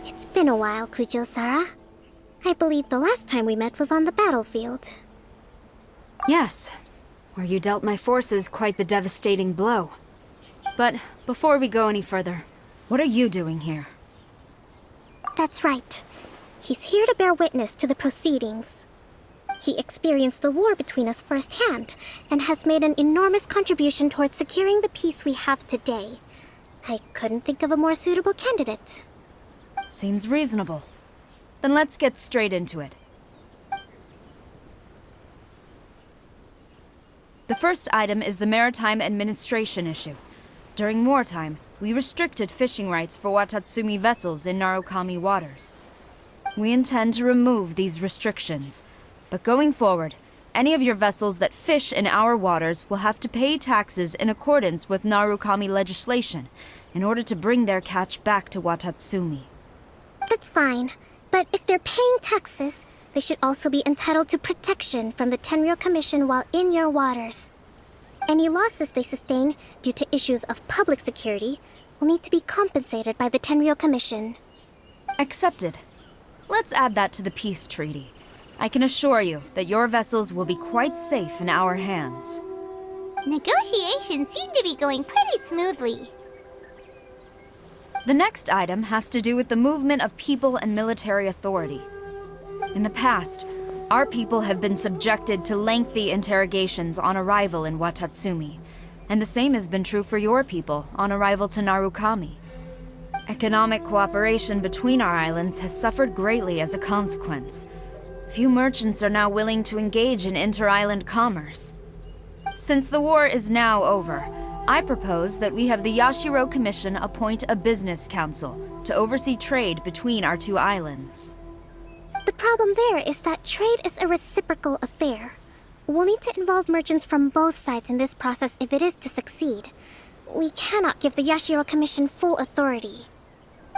It's been a while, Kujo-Sara. I believe the last time we met was on the battlefield. Yes, where you dealt my forces quite the devastating blow. But before we go any further, what are you doing here? That's right. He's here to bear witness to the proceedings. He experienced the war between us firsthand, and has made an enormous contribution towards securing the peace we have today. I couldn't think of a more suitable candidate. Seems reasonable. Then let's get straight into it. The first item is the maritime administration issue. During wartime, we restricted fishing rights for Watatsumi vessels in Narukami waters. We intend to remove these restrictions, but going forward, any of your vessels that fish in our waters will have to pay taxes in accordance with Narukami legislation in order to bring their catch back to Watatsumi. That's fine, but if they're paying taxes, they should also be entitled to protection from the Tenryou Commission while in your waters. Any losses they sustain due to issues of public security will need to be compensated by the Tenryou Commission. Accepted. Let's add that to the peace treaty. I can assure you that your vessels will be quite safe in our hands. Negotiations seem to be going pretty smoothly. The next item has to do with the movement of people and military authority. In the past, our people have been subjected to lengthy interrogations on arrival in Watatsumi, and the same has been true for your people on arrival to Narukami. Economic cooperation between our islands has suffered greatly as a consequence. Few merchants are now willing to engage in inter-island commerce. Since the war is now over, I propose that we have the Yashiro Commission appoint a business council to oversee trade between our two islands. The problem there is that trade is a reciprocal affair. We'll need to involve merchants from both sides in this process if it is to succeed. We cannot give the Yashiro Commission full authority.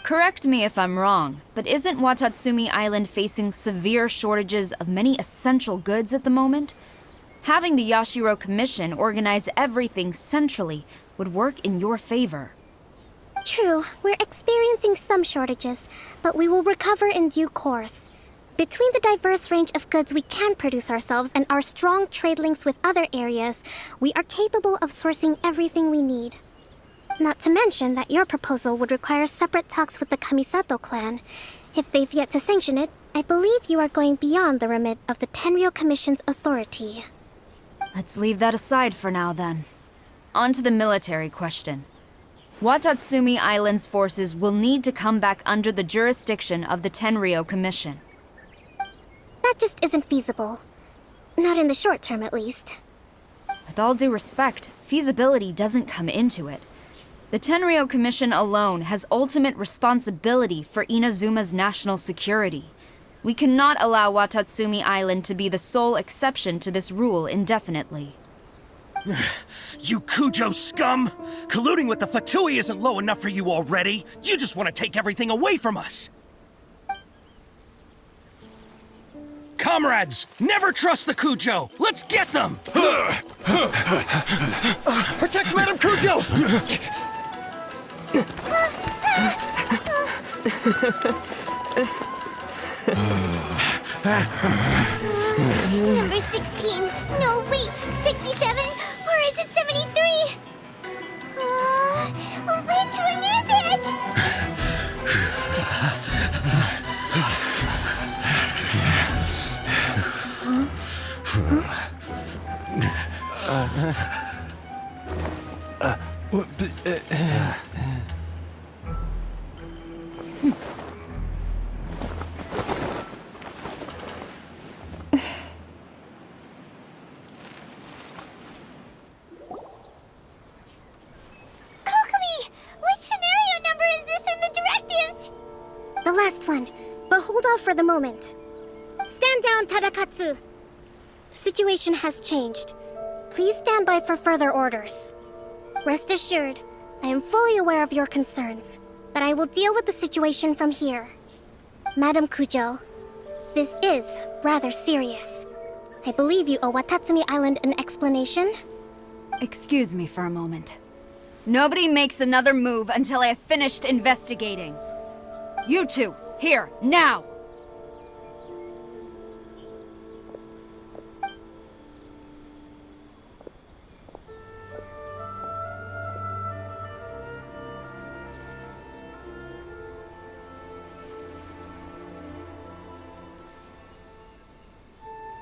Correct me if I'm wrong, but isn't Watatsumi Island facing severe shortages of many essential goods at the moment? Having the Yashiro Commission organize everything centrally would work in your favor. True, we're experiencing some shortages, but we will recover in due course. Between the diverse range of goods we can produce ourselves and our strong trade links with other areas, we are capable of sourcing everything we need. Not to mention that your proposal would require separate talks with the Kamisato clan. If they've yet to sanction it, I believe you are going beyond the remit of the Tenryou Commission's authority. Let's leave that aside for now, then. On to the military question. Watatsumi Island's forces will need to come back under the jurisdiction of the Tenryou Commission. That just isn't feasible. Not in the short term, at least. With all due respect, feasibility doesn't come into it. The Tenryou Commission alone has ultimate responsibility for Inazuma's national security. We cannot allow Watatsumi Island to be the sole exception to this rule indefinitely. You Kujo scum! Colluding with the Fatui isn't low enough for you already. You just want to take everything away from us. Comrades, never trust the Kujo! Let's get them! Protect Madame Kujo! Number 16. No, wait. 67? Or is it 73? Which one is it? Kokomi! Which scenario number is this in the directives? The last one, but hold off for the moment. Stand down, Tadakatsu! The situation has changed. Please stand by for further orders. Rest assured, I am fully aware of your concerns, but I will deal with the situation from here. Madam Kujo, this is rather serious. I believe you owe Watatsumi Island an explanation. Excuse me for a moment. Nobody makes another move until I have finished investigating. You two, here, now!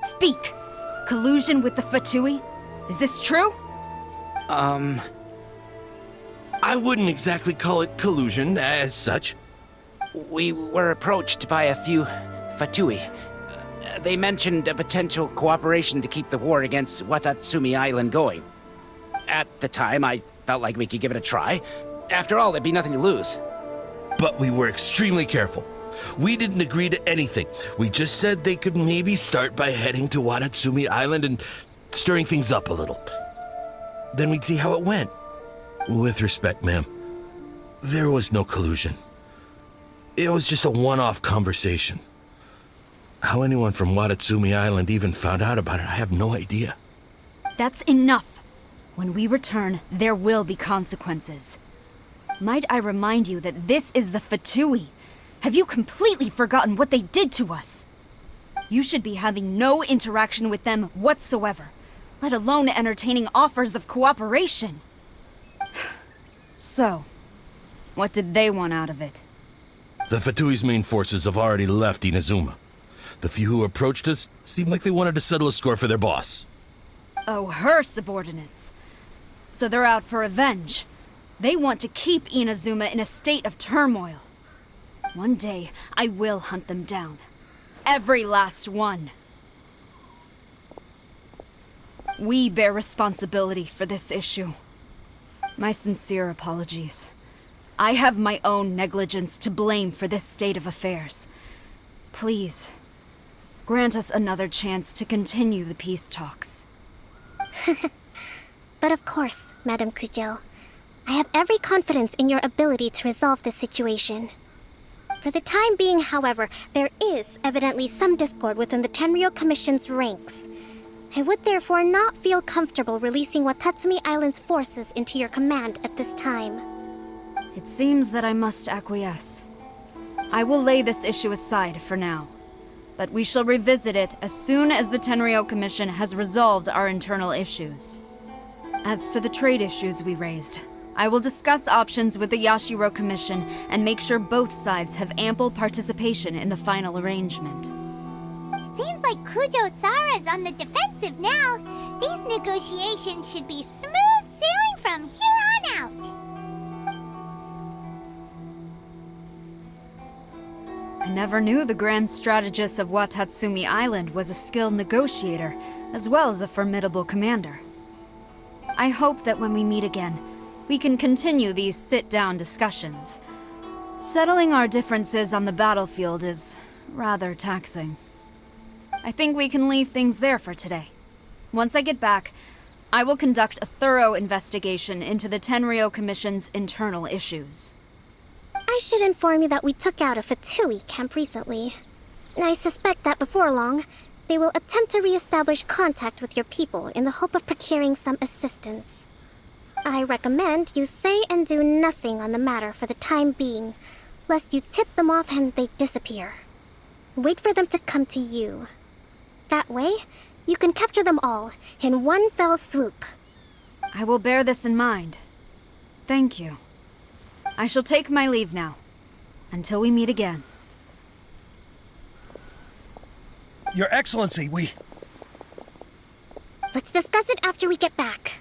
Speak! Collusion with the Fatui? Is this true? I wouldn't exactly call it collusion as such. We were approached by a few Fatui. They mentioned a potential cooperation to keep the war against Watatsumi Island going. At the time, I felt like we could give it a try. After all, there'd be nothing to lose. But we were extremely careful. We didn't agree to anything. We just said they could maybe start by heading to Watatsumi Island and stirring things up a little. Then we'd see how it went. With respect, ma'am, there was no collusion. It was just a one-off conversation. How anyone from Watatsumi Island even found out about it, I have no idea. That's enough. When we return, there will be consequences. Might I remind you that this is the Fatui? Have you completely forgotten what they did to us? You should be having no interaction with them whatsoever, let alone entertaining offers of cooperation. So, what did they want out of it? The Fatui's main forces have already left Inazuma. The few who approached us seemed like they wanted to settle a score for their boss. Oh, her subordinates. So they're out for revenge. They want to keep Inazuma in a state of turmoil. One day, I will hunt them down. Every last one. We bear responsibility for this issue. My sincere apologies. I have my own negligence to blame for this state of affairs. Please, grant us another chance to continue the peace talks. But of course, Madame Kujo. I have every confidence in your ability to resolve this situation. For the time being, however, there is evidently some discord within the Tenryou Commission's ranks. I would therefore not feel comfortable releasing Watatsumi Island's forces into your command at this time. It seems that I must acquiesce. I will lay this issue aside for now, but we shall revisit it as soon as the Tenryou Commission has resolved our internal issues. As for the trade issues we raised, I will discuss options with the Yashiro Commission and make sure both sides have ample participation in the final arrangement. Seems like Kujo-sara's on the defensive now. These negotiations should be smooth sailing from here on out. I never knew the grand strategist of Watatsumi Island was a skilled negotiator, as well as a formidable commander. I hope that when we meet again, we can continue these sit-down discussions. Settling our differences on the battlefield is rather taxing. I think we can leave things there for today. Once I get back, I will conduct a thorough investigation into the Tenryou Commission's internal issues. I should inform you that we took out a Fatui camp recently. I suspect that before long, they will attempt to re-establish contact with your people in the hope of procuring some assistance. I recommend you say and do nothing on the matter for the time being, lest you tip them off and they disappear. Wait for them to come to you. That way, you can capture them all in one fell swoop. I will bear this in mind. Thank you. I shall take my leave now. Until we meet again. Your Excellency, we... Let's discuss it after we get back.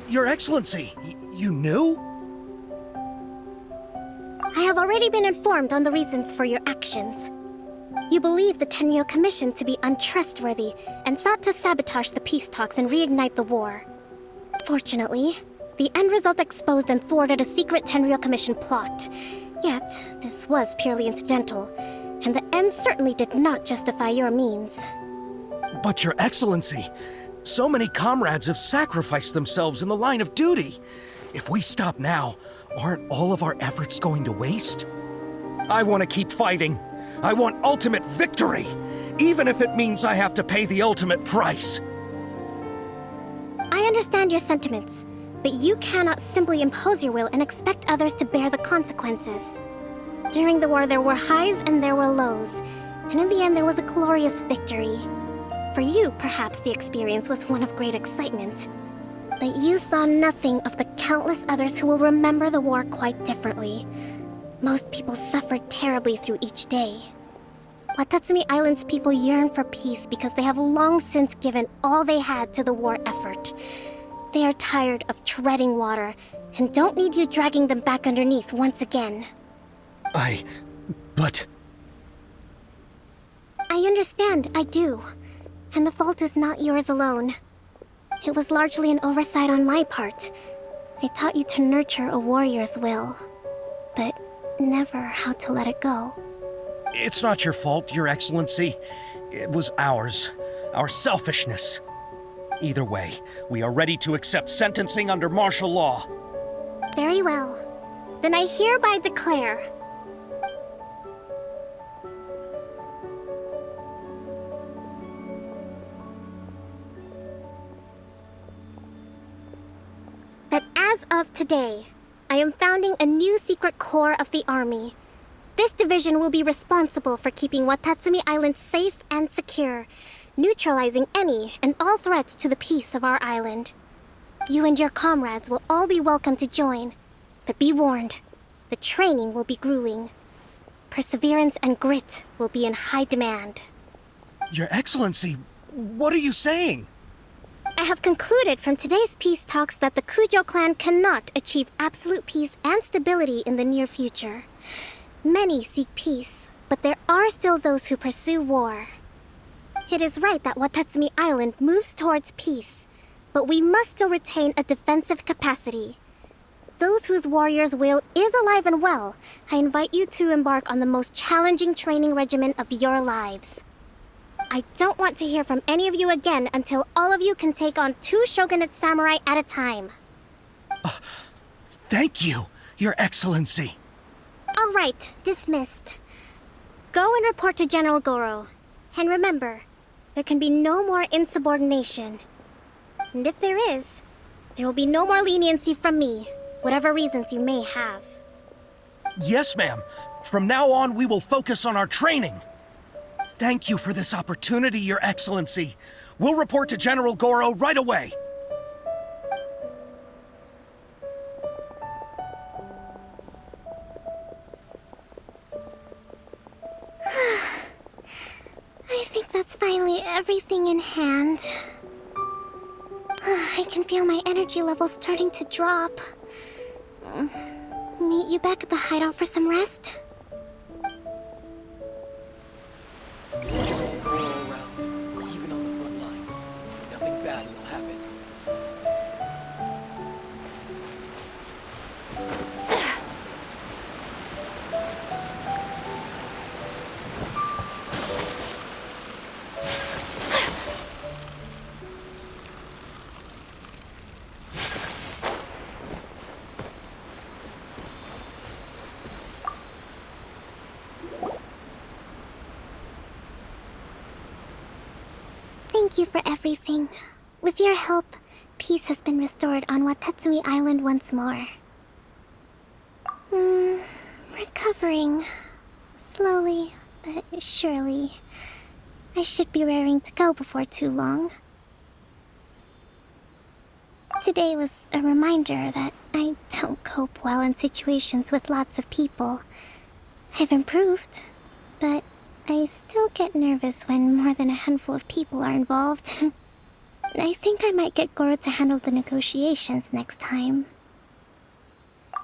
Your Excellency, you knew? have already been informed on the reasons for your actions. You believe the Tenryou Commission to be untrustworthy and sought to sabotage the peace talks and reignite the war. Fortunately, the end result exposed and thwarted a secret Tenryou Commission plot. Yet, this was purely incidental, and the end certainly did not justify your means. But Your Excellency, so many comrades have sacrificed themselves in the line of duty. If we stop now, aren't all of our efforts going to waste? I want to keep fighting. I want ultimate victory, even if it means I have to pay the ultimate price. I understand your sentiments, but you cannot simply impose your will and expect others to bear the consequences. During the war, there were highs and there were lows, and in the end, there was a glorious victory. For you, perhaps the experience was one of great excitement. But you saw nothing of the countless others who will remember the war quite differently. Most people suffered terribly through each day. Watatsumi Island's people yearn for peace because they have long since given all they had to the war effort. They are tired of treading water and don't need you dragging them back underneath once again. But... I understand, I do. And the fault is not yours alone. It was largely an oversight on my part. I taught you to nurture a warrior's will, but never how to let it go. It's not your fault, Your Excellency. It was ours. Our selfishness. Either way, we are ready to accept sentencing under martial law. Very well. Then I hereby declare... that as of today, I am founding a new secret corps of the army. This division will be responsible for keeping Watatsumi Island safe and secure, neutralizing any and all threats to the peace of our island. You and your comrades will all be welcome to join, but be warned, the training will be grueling. Perseverance and grit will be in high demand. Your Excellency, what are you saying? I have concluded from today's peace talks that the Kujo clan cannot achieve absolute peace and stability in the near future. Many seek peace, but there are still those who pursue war. It is right that Watatsumi Island moves towards peace, but we must still retain a defensive capacity. Those whose warrior's will is alive and well, I invite you to embark on the most challenging training regimen of your lives. I don't want to hear from any of you again until all of you can take on 2 shogunate samurai at a time. Thank you, Your Excellency. All right, dismissed. Go and report to General Goro. And remember, there can be no more insubordination. And if there is, there will be no more leniency from me, whatever reasons you may have. Yes, ma'am. From now on, we will focus on our training. Thank you for this opportunity, Your Excellency. We'll report to General Goro right away. I think that's finally everything in hand. I can feel my energy levels starting to drop. Meet you back at the hideout for some rest? Go around, even on the front lines. Nothing bad will happen. Thank you for everything. With your help, peace has been restored on Watatsumi Island once more. Recovering. Slowly, but surely. I should be raring to go before too long. Today was a reminder that I don't cope well in situations with lots of people. I've improved, but I still get nervous when more than a handful of people are involved. I think I might get Goro to handle the negotiations next time.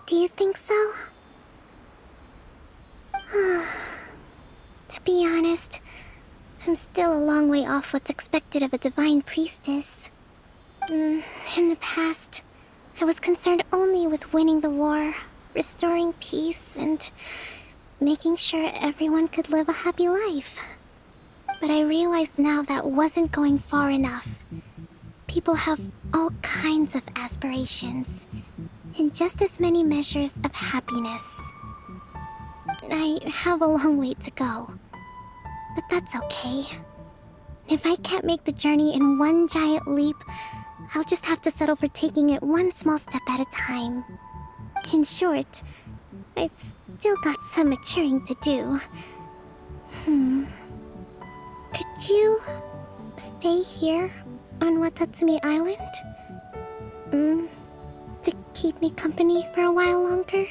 Do you think so? To be honest, I'm still a long way off what's expected of a divine priestess. In the past, I was concerned only with winning the war, restoring peace, and making sure everyone could live a happy life. But I realize now that wasn't going far enough. People have all kinds of aspirations, and just as many measures of happiness. I have a long way to go, but that's okay. If I can't make the journey in one giant leap, I'll just have to settle for taking it one small step at a time. In short, I've still got some maturing to do. Could you stay here on Watatsumi Island? To keep me company for a while longer?